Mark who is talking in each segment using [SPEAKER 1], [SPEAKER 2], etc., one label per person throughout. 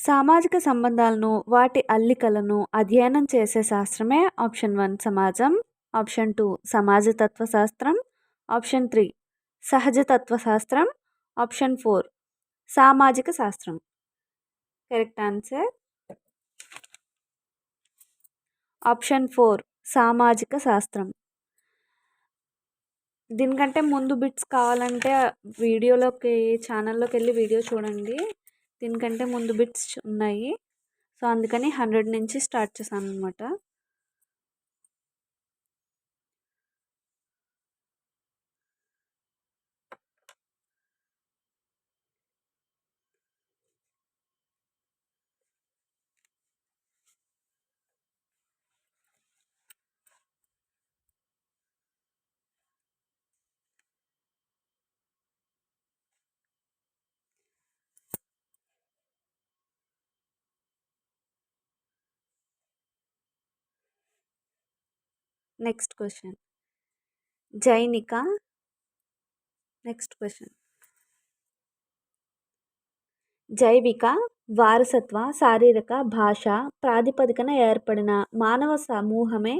[SPEAKER 1] సామాజిక సంబంధాలను, వాటి అల్లికలను అధ్యయనం చేసే శాస్త్రమే ఆప్షన్ 1 సమాజం, ఆప్షన్ 2 సమాజ తత్వ శాస్త్రం, ఆప్షన్ 3 సహజ తత్వ శాస్త్రం, ఆప్షన్ 4 సామాజిక శాస్త్రం. కరెక్ట్ ఆన్సర్ ఆప్షన్ 4 సామాజిక శాస్త్రం. దీనికంటే ముందు బిట్స్ కావాలంటే ఛానల్లోకి వెళ్ళి వీడియో చూడండి. దీనికంటే ముందు బిట్స్ ఉన్నాయి. సో అందుకని 100 నుంచి స్టార్ట్ చేశాను అనమాట. నెక్స్ట్ క్వశ్చన్ జైనిక. నెక్స్ట్ క్వశ్చన్ జైవిక, వారసత్వ, శారీరక, భాష ప్రాతిపదికన ఏర్పడిన మానవ సమూహమే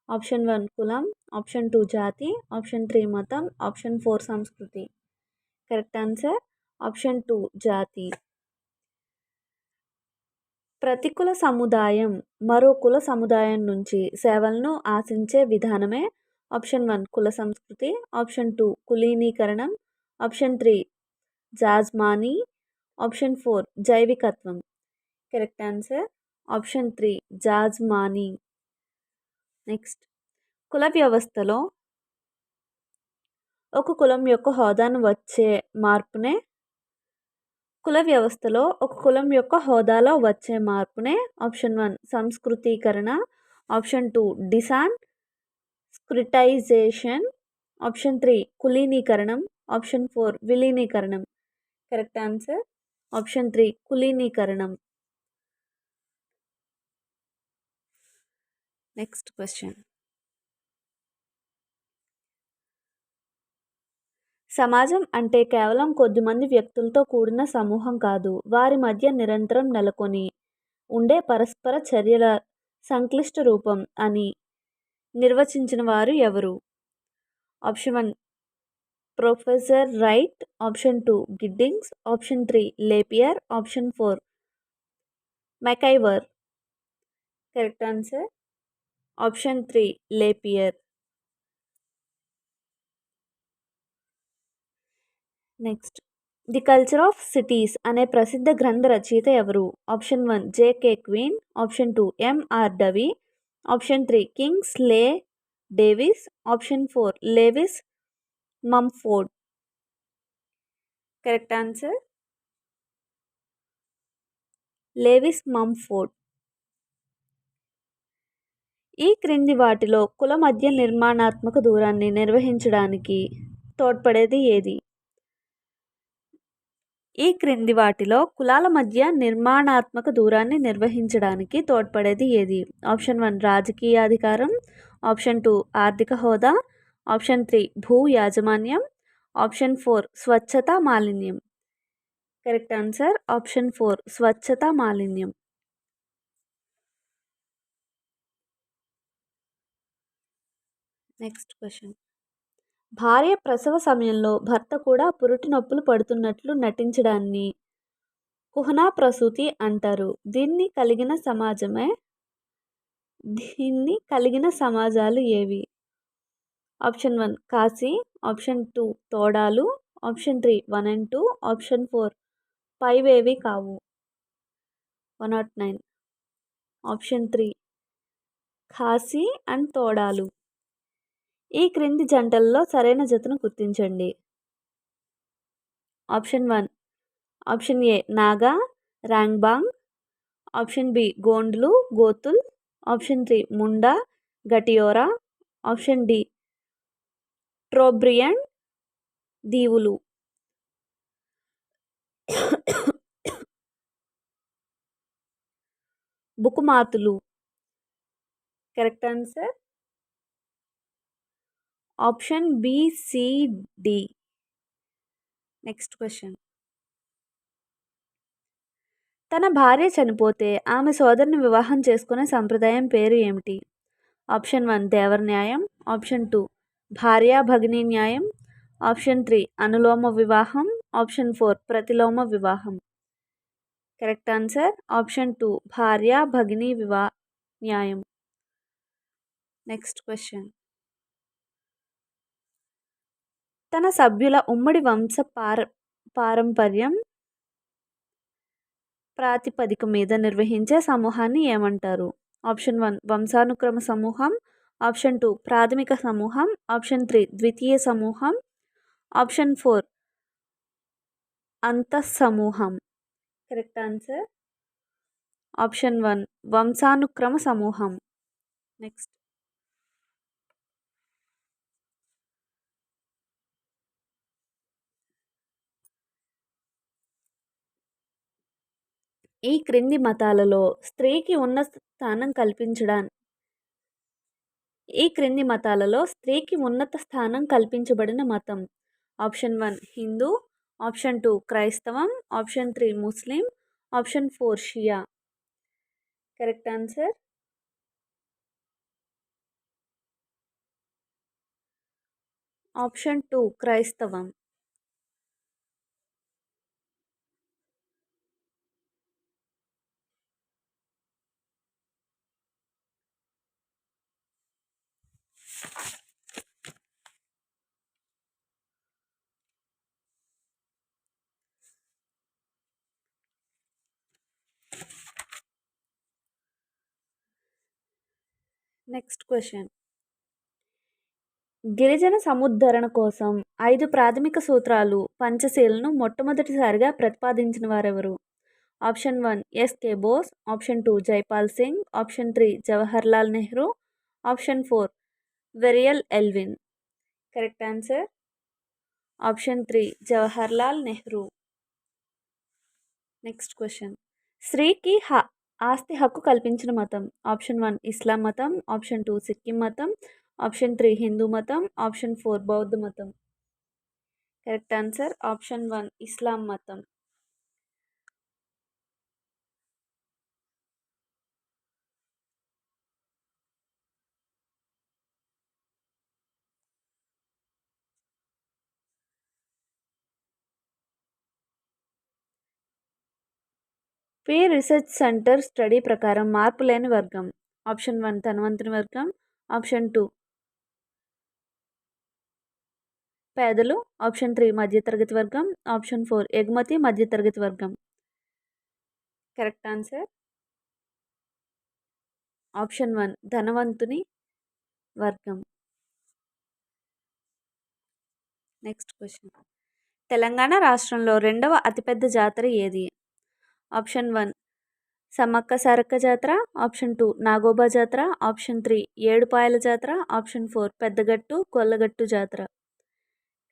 [SPEAKER 1] ఆప్షన్ 1 కులం, ఆప్షన్ 2 జాతి, ఆప్షన్ 3 మతం, ఆప్షన్ 4 సంస్కృతి. కరెక్ట్ ఆన్సర్ ఆప్షన్ 2 జాతి. ప్రతి కుల సముదాయం మరో కుల సముదాయం నుంచి సేవలను ఆశించే విధానమే ఆప్షన్ 1 కుల సంస్కృతి, ఆప్షన్ 2 కులీనీకరణం, ఆప్షన్ 3 జాజ్మానీ, ఆప్షన్ 4 జైవికత్వం. Correct answer option 3 jajmani. Next కుల వ్యవస్థలో ఒక కులం యొక్క హోదాను వచ్చే మార్పునే హోదాలో వచ్చే మార్పునే ఆప్షన్ 1 సంస్కృతీకరణ, ఆప్షన్ 2 డిసాన్ స్క్రిటైజేషన్, ఆప్షన్ 3 కులీనీకరణం, ఆప్షన్ 4 విలీనీకరణం. కరెక్ట్ ఆన్సర్ ఆప్షన్ 3 కులీనీకరణం. నెక్స్ట్ క్వశ్చన్ సమాజం అంటే కేవలం కొద్దిమంది వ్యక్తులతో కూడిన సమూహం కాదు, వారి మధ్య నిరంతరం నెలకొని ఉండే పరస్పర చర్యల సంక్లిష్ట రూపం అని నిర్వచించిన వారు ఎవరు? Option 1 professor Wright, option 2 Giddings, option 3 Lapiere, option 4 MacIver. Correct answer option 3 Lapiere. Next the culture of cities అనే ప్రసిద్ధ గ్రంథ రచయిత ఎవరు? Option 1 JK Queen, option 2 MR Davie, option 3 Kingsley Davis, option 4 Lewis Mumford. Correct answer Lewis Mumford. ఈ క్రింది వాటిలో కుల మధ్య నిర్మాణాత్మక దూరాన్ని నిర్వహించడానికి తోడ్పడేది ఏది? ఈ క్రింది వాటిలో కులాల మధ్య నిర్మాణాత్మక దూరాన్ని నిర్వహించడానికి తోడ్పడేది ఏది? ఆప్షన్ 1 రాజకీయ అధికారం, ఆప్షన్ 2 ఆర్థిక హోదా, ఆప్షన్ 3 భూ యాజమాన్యం, ఆప్షన్ 4 స్వచ్ఛత మాలిన్యం. కరెక్ట్ ఆన్సర్ ఆప్షన్ 4 స్వచ్ఛత మాలిన్యం. నెక్స్ట్ క్వశ్చన్ భార్య ప్రసవ సమయంలో భర్త కూడా పురిటి నొప్పులు పడుతున్నట్లు నటించడాన్ని కుహనా ప్రసూతి అంటారు. దీన్ని కలిగిన సమాజాలు ఏవి? ఆప్షన్ 1 కాశీ, ఆప్షన్ 2 తోడాలు, ఆప్షన్ 3 1 and 2, ఆప్షన్ 4 పైవేవి కావు. 109. ఆప్షన్ 3 కాశీ అండ్ తోడాలు. ఈ క్రింది జంటల్లో సరైన జతను గుర్తించండి. Option 1 option A Naga Rangbang, option B గోండ్లు Ghotul, option 3 Munda Gitiora, option D Trobriand దీవులు. బుకుమాతులు. Correct answer option B C D. Next question తన భార్య చనిపోతే ఆమె సోదరుని వివాహం చేసుకునే సంప్రదాయం పేరు ఏమిటి? ఆప్షన్ 1 దేవర న్యాయం, ఆప్షన్ 2 భార్యా భగిని న్యాయం, ఆప్షన్ 3 అనులోమ వివాహం, ఆప్షన్ 4 ప్రతిలోమ వివాహం. కరెక్ట్ ఆన్సర్ ఆప్షన్ 2 భార్యా భగిని న్యాయం. Next question. తన సభ్యుల ఉమ్మడి వంశ పారంపర్యం ప్రాతిపదిక మీద నిర్వహించే సమూహాన్ని ఏమంటారు? ఆప్షన్ 1 వంశానుక్రమ సమూహం, ఆప్షన్ 2 ప్రాథమిక సమూహం, ఆప్షన్ 3 ద్వితీయ సమూహం, ఆప్షన్ 4 అంతఃసమూహం. కరెక్ట్ ఆన్సర్ ఆప్షన్ 1 వంశానుక్రమ సమూహం. నెక్స్ట్. ఈ క్రింది మతాలలో స్త్రీకి ఉన్నత స్థానం కల్పించబడిన మతం. ఆప్షన్ 1 హిందూ, ఆప్షన్ 2 క్రైస్తవం, ఆప్షన్ 3 ముస్లిం, ఆప్షన్ 4 షియా. కరెక్ట్ ఆన్సర్ ఆప్షన్ 2 క్రైస్తవం. Next question. గిరిజన సముద్ధరణ కోసం 5 ప్రాథమిక సూత్రాలు పంచశీలను మొట్టమొదటిసారిగా ప్రతిపాదించిన వారెవరు? Option 1 SK Bose, option 2 Jaipal Singh, option 3 Jawaharlal Nehru, option 4 Verrier Elwin. Correct answer option 3 Jawaharlal Nehru. Next question. స్త్రీకి ఆస్తి హక్కు కల్పించిన మతం. ఆప్షన్ 1 ఇస్లాం మతం, ఆప్షన్ 2 సిక్కిం మతం, ఆప్షన్ 3 హిందూ మతం, ఆప్షన్ 4 బౌద్ధ మతం. కరెక్ట్ ఆన్సర్ ఆప్షన్ 1 ఇస్లాం మతం. పీ రీసెర్చ్ సెంటర్ స్టడీ ప్రకారం మార్పు లేని వర్గం. ఆప్షన్ 1 ధనవంతుని వర్గం, ఆప్షన్ 2 పేదలు, ఆప్షన్ 3 మధ్యతరగతి వర్గం, ఆప్షన్ 4 ఎగుమతి మధ్యతరగతి వర్గం. కరెక్ట్ ఆన్సర్ ఆప్షన్ 1 ధనవంతుని వర్గం. Next question. తెలంగాణ రాష్ట్రంలో రెండవ అతిపెద్ద జాతర ఏది? ఆప్షన్ 1 సమ్మక్క సారక్క జాతర, ఆప్షన్ 2 నాగోబా జాతర, ఆప్షన్ 3 ఏడుపాయల జాతర, ఆప్షన్ 4 పెద్దగట్టు కొల్లగట్టు జాతర.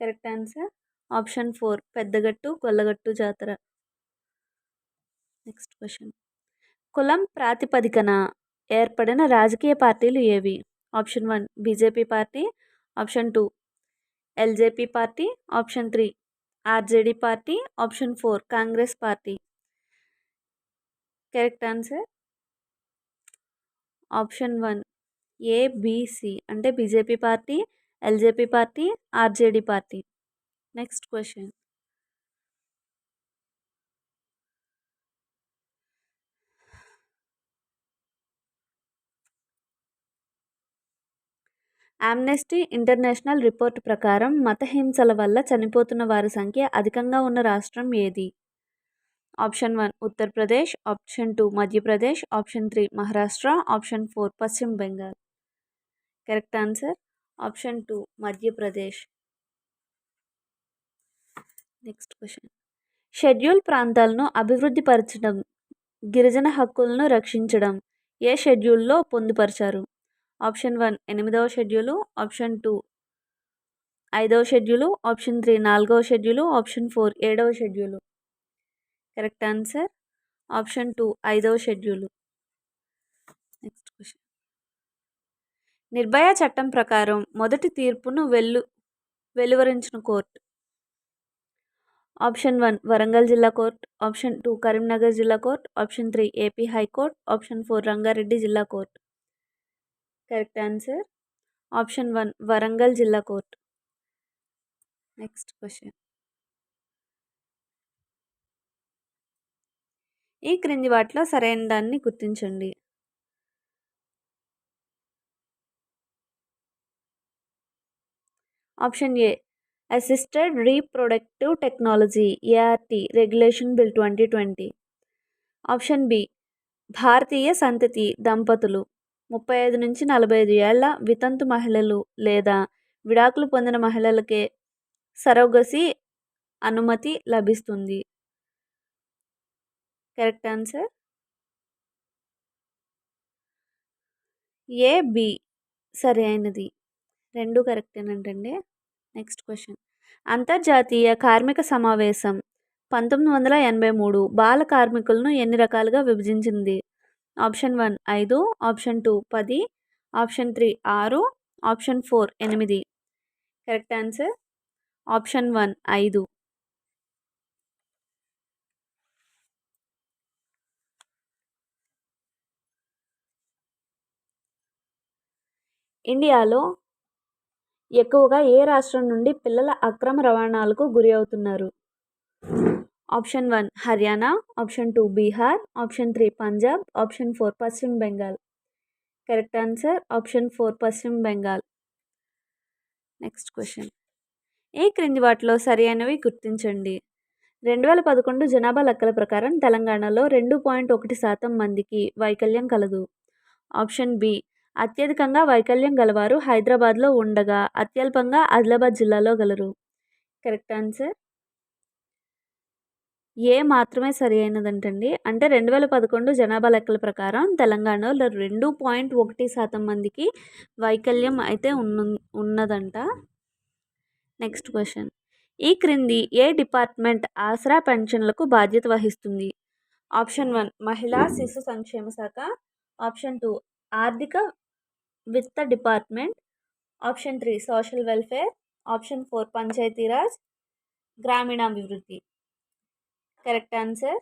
[SPEAKER 1] Correct answer option 4 Peddagattu Kollagattu జాతర. Next question. కులం ప్రాతిపదికన ఏర్పడిన రాజకీయ పార్టీలు ఏవి? Option 1 BJP party, option 2 LJP party, option 3 RJD party, option 4 Congress party. Correct answer option 1 ABC అంటే BJP party, LJP party, RJD party. Next question. Amnesty International report ప్రకారం మత హింసల వల్ల చనిపోతున్న వారి సంఖ్య అధికంగా ఉన్న రాష్ట్రం ఏది? Option 1 Uttar Pradesh, option 2 Madhya Pradesh, option 3 Maharashtra, option 4 పశ్చిమ Bengal. Correct answer option 2 Madhya Pradesh. Next question. Schedule ప్రాంతాలను అభివృద్ధి పరచడం, గిరిజన హక్కులను రక్షించడం ఏ షెడ్యూల్లో పొందుపరిచారు? ఆప్షన్ 1 8వ షెడ్యూలు, ఆప్షన్ 2 5వ షెడ్యూలు, ఆప్షన్ 3 4వ షెడ్యూలు, ఆప్షన్ 4 7వ షెడ్యూలు. కరెక్ట్ ఆన్సర్ ఆప్షన్ 2 5వ షెడ్యూలు. Next question. నిర్భయ చట్టం ప్రకారం మొదటి తీర్పును వెలువరించిన కోర్టు. ఆప్షన్ 1 వరంగల్ జిల్లా కోర్ట్, ఆప్షన్ 2 కరీంనగర్ జిల్లా court, option 3 AP high court, option 4 Rangareddy జిల్లా court. Correct answer option 1 Warangal జిల్లా కోర్ట్. Next question. ఈ క్రింది వాటిలో సరైన దాన్ని గుర్తించండి. Option A assisted reproductive technology ART regulation bill 2020. Option B భారతీయ సంతతి దంపతులు 35 నుంచి 45 ఏళ్ల వితంతు మహిళలు లేదా విడాకులు పొందిన మహిళలకే సరోగసీ అనుమతి లభిస్తుంది. కరెక్ట్ ఆన్సర్ ఏ బి సరి అయినది. రెండు కరెక్టేనంటండి. Next question. అంతర్జాతీయ కార్మిక సమావేశం 1983 బాల కార్మికులను ఎన్ని రకాలుగా విభజించింది? Option 1 5, option 2 10, option 3 6, option 4 8. Correct answer option 1 5. ఇండియాలో ఎక్కువగా ఏ రాష్ట్రం నుండి పిల్లల అక్రమ రవాణాలకు గురి అవుతున్నారు? Option 1 Haryana, option 2 Bihar, option 3 Punjab, option 4 పశ్చిమ బెంగాల్. కరెక్ట్ ఆన్సర్ ఆప్షన్ 4 పశ్చిమ బెంగాల్. Next question. ఈ క్రింది వాటిలో సరి అయినవి గుర్తించండి. 2011 జనాభా లెక్కల ప్రకారం తెలంగాణలో 2.1% మందికి వైకల్యం కలదు. ఆప్షన్ బి అత్యధికంగా వైకల్యం గలవారు హైదరాబాద్లో ఉండగా అత్యల్పంగా ఆదిలాబాద్ జిల్లాలో గలరు. కరెక్ట్ ఆన్సర్ ఏ మాత్రమే సరి అయినదంటండి. అంటే 2011 జనాభా లెక్కల ప్రకారం తెలంగాణలో 2.1% మందికి వైకల్యం అయితే ఉన్నదంట. Next question. ఈ క్రింది ఏ డిపార్ట్మెంట్ ఆసరా పెన్షన్లకు బాధ్యత వహిస్తుంది? ఆప్షన్ 1 మహిళా శిశు సంక్షేమ శాఖ, ఆప్షన్ 2 ఆర్థిక విత్త department, option 3 social welfare, option 4 Panchayati Raj గ్రామీణాభివృద్ధి. కరెక్ట్ ఆన్సర్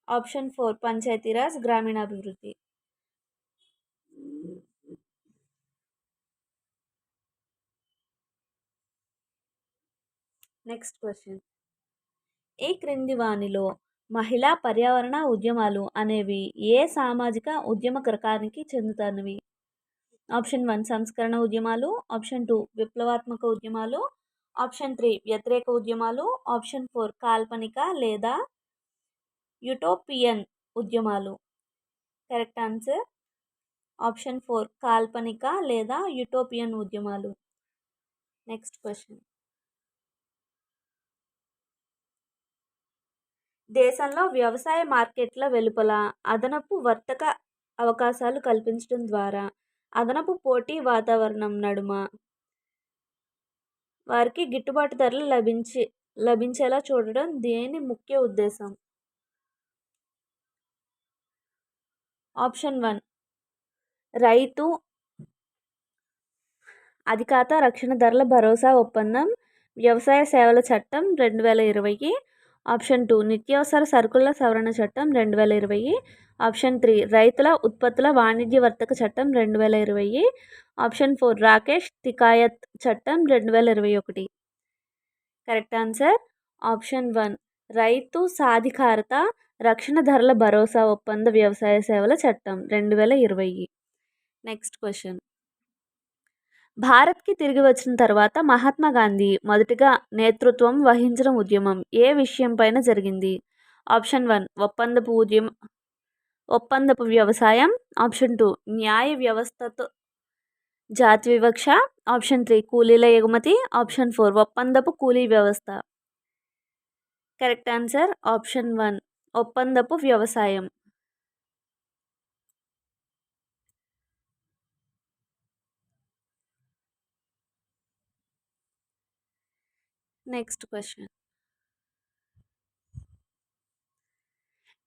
[SPEAKER 1] ఆప్షన్ 4 పంచాయతీరాజ్ గ్రామీణాభివృద్ధి. Next question. ఈ క్రింది వానిలో మహిళా పర్యావరణ ఉద్యమాలు అనేవి ఏ సామాజిక ఉద్యమ రకానికి చెందుతాయి? ఆప్షన్ 1 సంస్కరణ ఉద్యమాలు, ఆప్షన్ 2 విప్లవాత్మక ఉద్యమాలు, ఆప్షన్ 3 వ్యతిరేక ఉద్యమాలు, ఆప్షన్ 4 కాల్పనిక లేదా యుటోపియన్ ఉద్యమాలు. కరెక్ట్ ఆన్సర్ ఆప్షన్ 4 కాల్పనిక లేదా యుటోపియన్ ఉద్యమాలు. Next question. దేశంలో వ్యవసాయ మార్కెట్ల వెలుపల అదనపు వర్తక అవకాశాలు కల్పించడం ద్వారా అదనపు పోటీ వాతావరణం నడుమ వారికి గిట్టుబాటు ధరలు లభించేలా చూడడం దేని ముఖ్య ఉద్దేశం? ఆప్షన్ 1 రైతు అధికాత రక్షణ ధరల భరోసా ఒప్పందం, వ్యవసాయ సేవల చట్టం 2020, ఆప్షన్ 2 నిత్యావసర సరుకుల సవరణ చట్టం 2020, ఆప్షన్ 3 రైతుల ఉత్పత్తుల వాణిజ్య వర్తక చట్టం 2020, ఆప్షన్ 4 రాకేష్ తికాయత్ చట్టం 2021. కరెక్ట్ ఆన్సర్ ఆప్షన్ 1 రైతు సాధికారత రక్షణ ధరల భరోసా ఒప్పంద వ్యవసాయ సేవల చట్టం 2020. Next question. భారత్కి తిరిగి వచ్చిన తర్వాత మహాత్మా గాంధీ మొదటిగా నేతృత్వం వహించిన ఉద్యమం ఏ విషయం పైన జరిగింది? ఆప్షన్ 1 ఒప్పందపు వ్యవసాయం, ఆప్షన్ 2 న్యాయ వ్యవస్థతో జాతి వివక్ష, ఆప్షన్ 3 కూలీల ఎగుమతి, ఆప్షన్ 4 ఒప్పందపు కూలీ వ్యవస్థ. కరెక్ట్ ఆన్సర్ ఆప్షన్ 1 ఒప్పందపు వ్యవసాయం. Next question.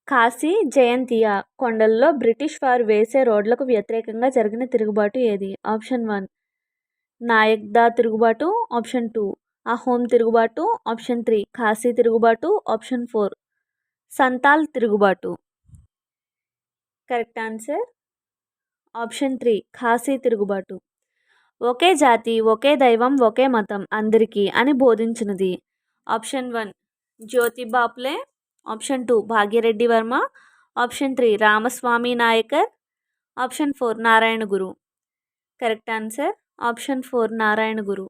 [SPEAKER 1] కాశీ జయంతియా కొండల్లో బ్రిటిష్ వారు వేసే రోడ్లకు వ్యతిరేకంగా జరిగిన తిరుగుబాటు ఏది? ఆప్షన్ 1 నాయక్ దా తిరుగుబాటు, ఆప్షన్ 2 అహోం తిరుగుబాటు, ఆప్షన్ 3 ఖాసీ తిరుగుబాటు, ఆప్షన్ 4 సంతాల్ తిరుగుబాటు. కరెక్ట్ ఆన్సర్ ఆప్షన్ 3 ఖాసీ తిరుగుబాటు. ఒకే జాతి, ఒకే దైవం, ఒకే మతం అందరికీ అని బోధించినది. Option 1 Jyotiba Phule, option 2 Bhagya Reddy Varma, option 3 Ramaswamy Naicker, option 4 Narayana Guru. Correct answer option 4 Narayana Guru.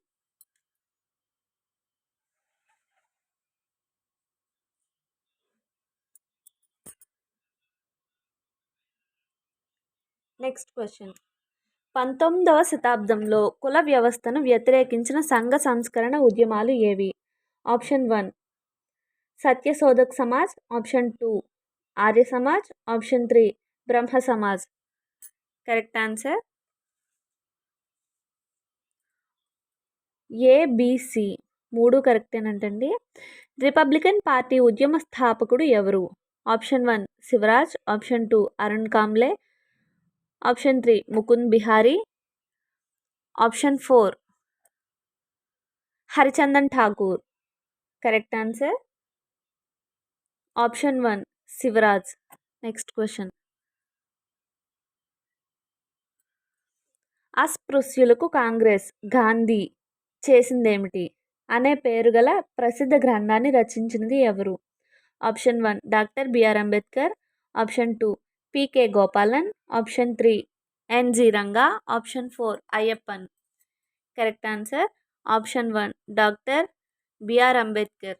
[SPEAKER 1] Next question. 19వ శతాబ్దంలో కుల వ్యవస్థను వ్యతిరేకించిన సంఘ సంస్కరణ ఉద్యమాలు ఏవి? Option 1 Satyashodhak Samaj, option 2 Arya Samaj, option 3 Brahmo Samaj. Correct answer A B C 3 కరెక్టేనంటండి. రిపబ్లికన్ పార్టీ ఉద్యమ స్థాపకుడు ఎవరు? Option 1 Shivraj, option 2 Arun Kamble, option 3 Mukund Bihari, option 4 Harichandan Thakur. Correct answer option 1 Shivraj. Next question. అస్పృశ్యులకు కాంగ్రెస్ గాంధీ చేసిందేమిటి అనే పేరు గల ప్రసిద్ధ గ్రంథాన్ని రచించినది ఎవరు? Option 1 doctor B R Ambedkar, option 2 P K Gopalan, option 3 N G Ranga, option 4 Ayyappan. Correct answer option 1 doctor B R Ambedkar.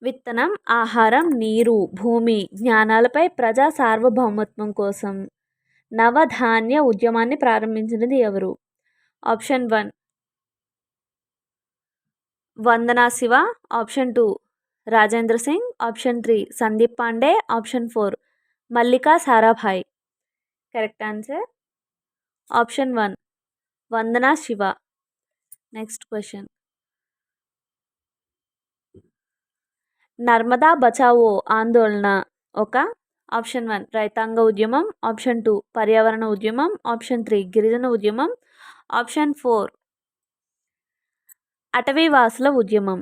[SPEAKER 1] విత్తనం, ఆహారం, నీరు, భూమి, జ్ఞానాలపై ప్రజా సార్వభౌమత్వం కోసం నవధాన్య ఉద్యమాన్ని ప్రారంభించినది ఎవరు? Option 1 Vandana Shiva, option 2 Rajendra Singh, option 3 Sandeep Pandey, option 4 Mallika Sarabhai. Correct answer option 1 Vandana Shiva. Next question. Narmada Bachao Andolan ఒక ఆప్షన్ 1 రైతాంగ ఉద్యమం, ఆప్షన్ 2 పర్యావరణ ఉద్యమం, ఆప్షన్ 3 గిరిజన ఉద్యమం, ఆప్షన్ 4 అటవీవాసుల ఉద్యమం.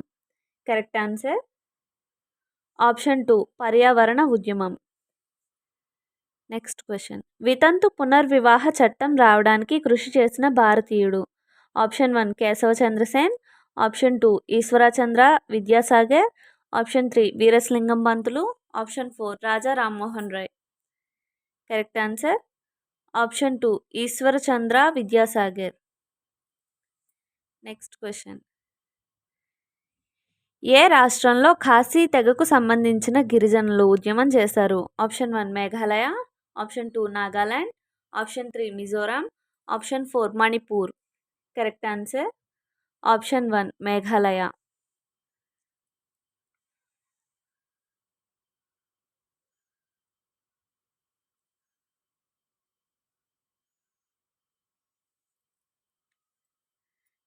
[SPEAKER 1] కరెక్ట్ ఆన్సర్ ఆప్షన్ 2 పర్యావరణ ఉద్యమం. Next question. వితంతు పునర్వివాహ చట్టం రావడానికి కృషి చేసిన భారతీయుడు? Option 1 Keshab Chandra Sen, option 2 Ishwar Chandra Vidyasagar, option 3 Veeresalingam Pantulu, option 4 Raja Rammohan Roy. Correct answer option 2 Ishwar Chandra Vidyasagar. Next question. ఏ రాష్ట్రంలో ఖాసీ తెగకు సంబంధించిన గిరిజనులు ఉద్యమం చేశారు? Option 1 Meghalaya, option 2 Nagaland, option 3 Mizoram, option 4 Manipur. Correct answer option 1 Meghalaya.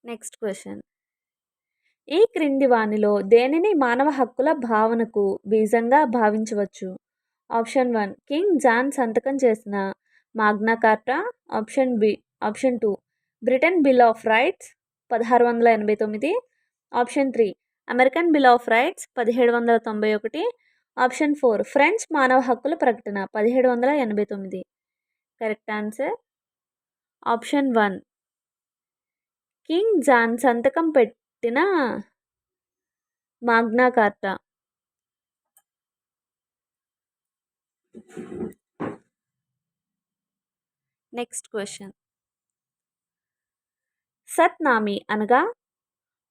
[SPEAKER 1] Next question. ఈ క్రింది వానిలో దేనిని మానవ హక్కుల భావనకు బీజంగా భావించవచ్చు? ఆప్షన్ 1 కింగ్ జాన్ సంతకం చేసిన Magna Carta, option 2 Britain bill of rights 1689, option 3 American bill of rights 1791, option 4 French మానవ హక్కుల ప్రకటన 1789. Correct answer option 1 king John సంతకం పెట్టిన మాగ్నా కార్టా. Next question. సత్నామి అనగా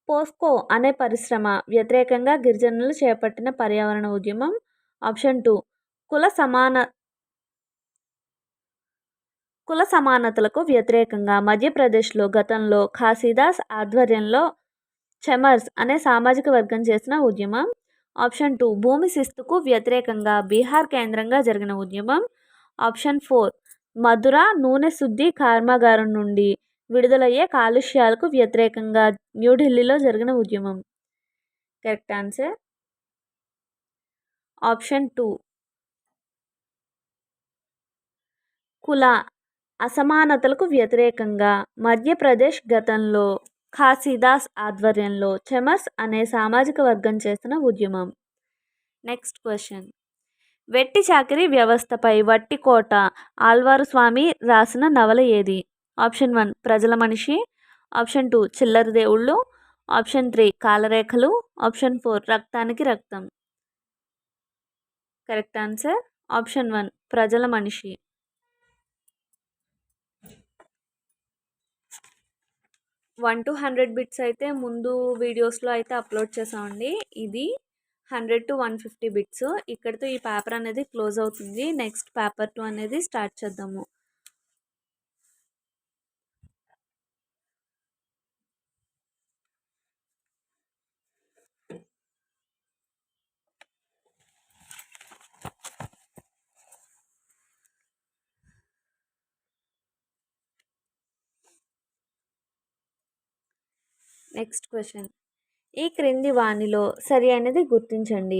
[SPEAKER 1] పోస్కో అనే పరిశ్రమ వ్యతిరేకంగా గిరిజనులు చేపట్టిన పర్యావరణ ఉద్యమం. ఆప్షన్ 2 కుల సమానతలకు వ్యతిరేకంగా మధ్యప్రదేశ్లో గతంలో ఖాసీదాస్ ఆధ్వర్యంలో చెమర్స్ అనే సామాజిక వర్గం చేసిన ఉద్యమం. ఆప్షన్ 2 భూమి శిస్తుకు వ్యతిరేకంగా బీహార్ కేంద్రంగా జరిగిన ఉద్యమం. ఆప్షన్ 4 మధుర నూనె శుద్ధి కర్మాగారం నుండి విడుదలయ్యే కాలుష్యాలకు వ్యతిరేకంగా న్యూఢిల్లీలో జరిగిన ఉద్యమం. కరెక్ట్ ఆన్సర్ ఆప్షన్ 2 కుల అసమానతలకు వ్యతిరేకంగా మధ్యప్రదేశ్ గతంలో ఖాసీదాస్ ఆధ్వర్యంలో చెమర్స్ అనే సామాజిక వర్గం చేసిన ఉద్యమం. Next question. వెట్టి చాకిరీ వ్యవస్థపై వట్టికోట ఆళ్వారు స్వామి రాసిన నవల ఏది? ఆప్షన్ 1 ప్రజల మనిషి, ఆప్షన్ 2 చిల్లర దేవుళ్ళు, ఆప్షన్ 3 కాలరేఖలు, ఆప్షన్ 4 రక్తానికి రక్తం. కరెక్ట్ ఆన్సర్ ఆప్షన్ 1 ప్రజల మనిషి. 1 to 100 బిట్స్ అయితే ముందు వీడియోస్లో అయితే అప్లోడ్ చేసామండి. ఇది 100 to 150 బిట్స్. ఇక్కడితో ఈ పేపర్ అనేది క్లోజ్ అవుతుంది. నెక్స్ట్ పేపర్ 2 అనేది స్టార్ట్ చేద్దాము. Next question. ఈ క్రింది వానిలో సరి అనేది గుర్తించండి.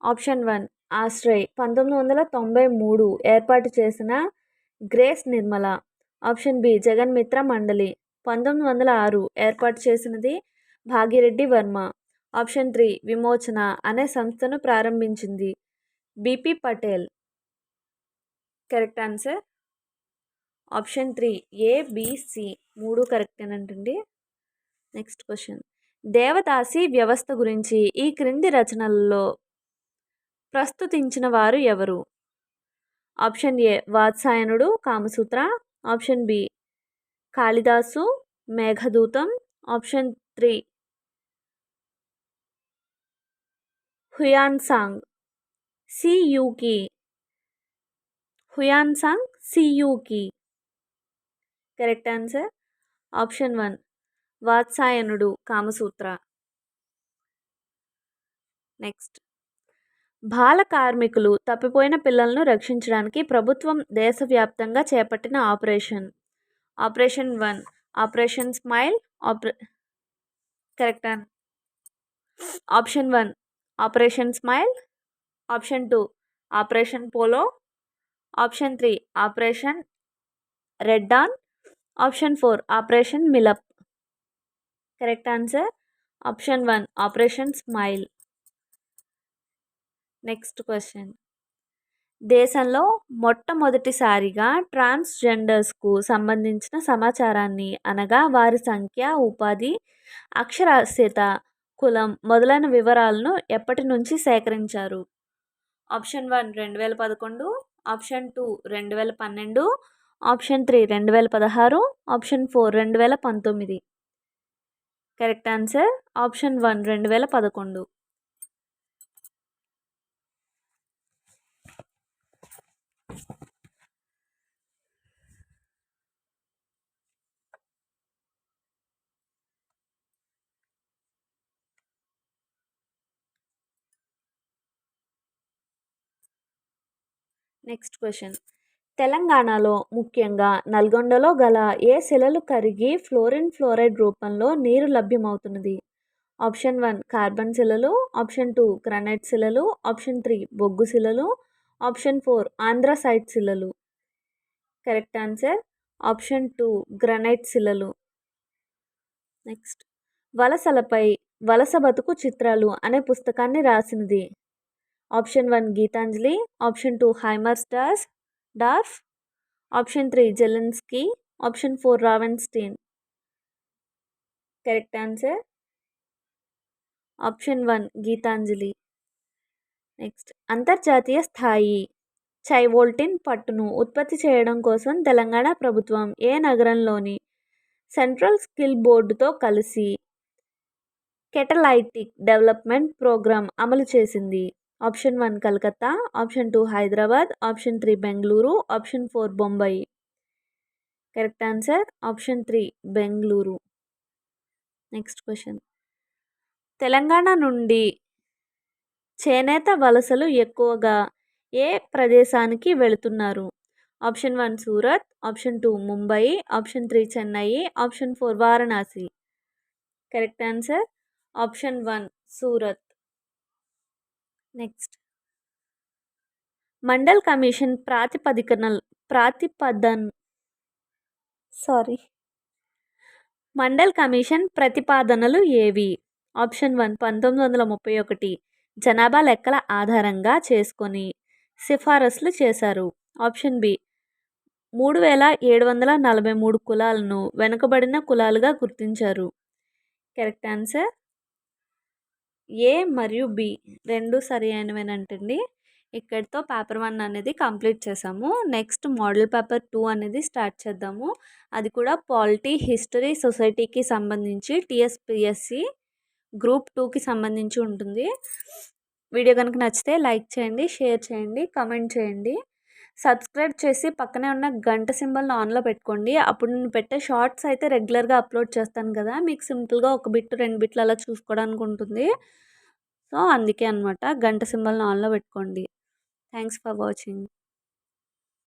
[SPEAKER 1] ఆప్షన్ 1 ఆశ్రయ్ 1993 ఏర్పాటు చేసిన grace Nirmala. Option B Jaganmitra మండలి 1906 ఏర్పాటు చేసినది భాగిరెడ్డి వర్మ. ఆప్షన్ 3 విమోచన అనే సంస్థను ప్రారంభించింది B P Patel. Correct answer option 3 A B C 3 కరెక్టేనంటండి. Next question. దేవదాసి వ్యవస్థ గురించి ఈ క్రింది రచనలలో ప్రస్తుతించిన వారు ఎవరు? ఆప్షన్ ఏ వాత్సాయనుడు కామసూత్ర, ఆప్షన్ బి కాళిదాసు మేఘదూతం, option 3 Hiuen Tsang Siyuki. Hiuen Tsang Siyuki. Correct answer option 1 వాత్సాయనుడు కామసూత్ర. నెక్స్ట్. బాల కార్మికులు తప్పిపోయిన పిల్లలను రక్షించడానికి ప్రభుత్వం దేశవ్యాప్తంగా చేపట్టిన operation. Operation 1 operation smile. Correct option 1 operation smile, option 2 operation polo, option 3 operation red dawn, option 4 operation Milap. Correct answer option 1 operation smile. Next question. దేశంలో మొట్టమొదటిసారిగా ట్రాన్స్జెండర్స్కు సంబంధించిన సమాచారాన్ని అనగా వారి సంఖ్య, ఉపాధి, అక్షరాస్యత, కులం మొదలైన వివరాలను ఎప్పటి నుంచి సేకరించారు? Option 1 2011, option 2 2012, option 3 2016, option 4 2019. Correct answer option 1 2011. Next question. తెలంగాణలో ముఖ్యంగా నల్గొండలో గల ఏ శిలలు కరిగి ఫ్లోరిన్ ఫ్లోరైడ్ రూపంలో నీరు లభ్యమవుతున్నది? ఆప్షన్ 1 కార్బన్ శిలలు, ఆప్షన్ 2 గ్రానైట్ శిలలు, ఆప్షన్ 3 బొగ్గు శిలలు, ఆప్షన్ 4 ఆంధ్రసైట్ శిలలు. కరెక్ట్ ఆన్సర్ ఆప్షన్ 2 గ్రానైట్ శిలలు. నెక్స్ట్. వలసలపై వలస బతుకు చిత్రాలు అనే పుస్తకాన్ని రాసినది? Option 1 Geetanjali, option 2 Haimendorf, option 3 Zelensky, option 4 Ravenstein. Correct answer option 1 Geetanjali. Next. అంతర్జాతీయ స్థాయి చైవోల్టిన్ పట్టును ఉత్పత్తి చేయడం కోసం తెలంగాణ ప్రభుత్వం ఏ నగరంలోని సెంట్రల్ స్కిల్ బోర్డుతో కలిసి కెటలైటిక్ డెవలప్మెంట్ ప్రోగ్రామ్ అమలు చేసింది? Option 1 Calcutta, option 2 Hyderabad, option 3 Bengaluru, option 4 Bombay. Correct answer option 3 Bengaluru. Next question. Telangana నుండి చేనేత వలసలు ఎక్కువగా ఏ ప్రదేశానికి వెళుతున్నారు? Option 1 Surat, option 2 Mumbai, option 3 Chennai, option 4 Varanasi. Correct answer option 1 Surat. Next. Mandal commission mandal commission ప్రతిపాదనలు ఏవి? ఆప్షన్ 1 1931 జనాభా లెక్కల ఆధారంగా చేసుకొని సిఫారసులు చేశారు. ఆప్షన్ బి 3743 కులాలను వెనుకబడిన కులాలుగా గుర్తించారు. కరెక్ట్ ఆన్సర్ ఏ మరియు బి రెండు సరి అయినవేనంటండి. ఇక్కడితో పేపర్ 1 అనేది కంప్లీట్ చేసాము. నెక్స్ట్ మోడల్ పేపర్ 2 అనేది స్టార్ట్ చేద్దాము. అది కూడా పాలిటీ, హిస్టరీ, సొసైటీకి సంబంధించి టీఎస్పిఎస్సి గ్రూప్ 2కి సంబంధించి ఉంటుంది. వీడియో కనుక నచ్చితే లైక్ చేయండి, షేర్ చేయండి, కమెంట్ చేయండి. సబ్స్క్రైబ్ చేసి పక్కనే ఉన్న గంట సింబల్ని ఆన్లో పెట్టుకోండి. అప్పుడు నేను పెట్టే షార్ట్స్ అయితే రెగ్యులర్గా అప్లోడ్ చేస్తాను కదా, మీకు సింపుల్గా ఒక బిట్ 2 బిట్లు అలా చూసుకోవడానికి ఉంటుంది. సో అందుకే అనమాట, గంట సింబల్ని ఆన్లో పెట్టుకోండి. Thanks for watching.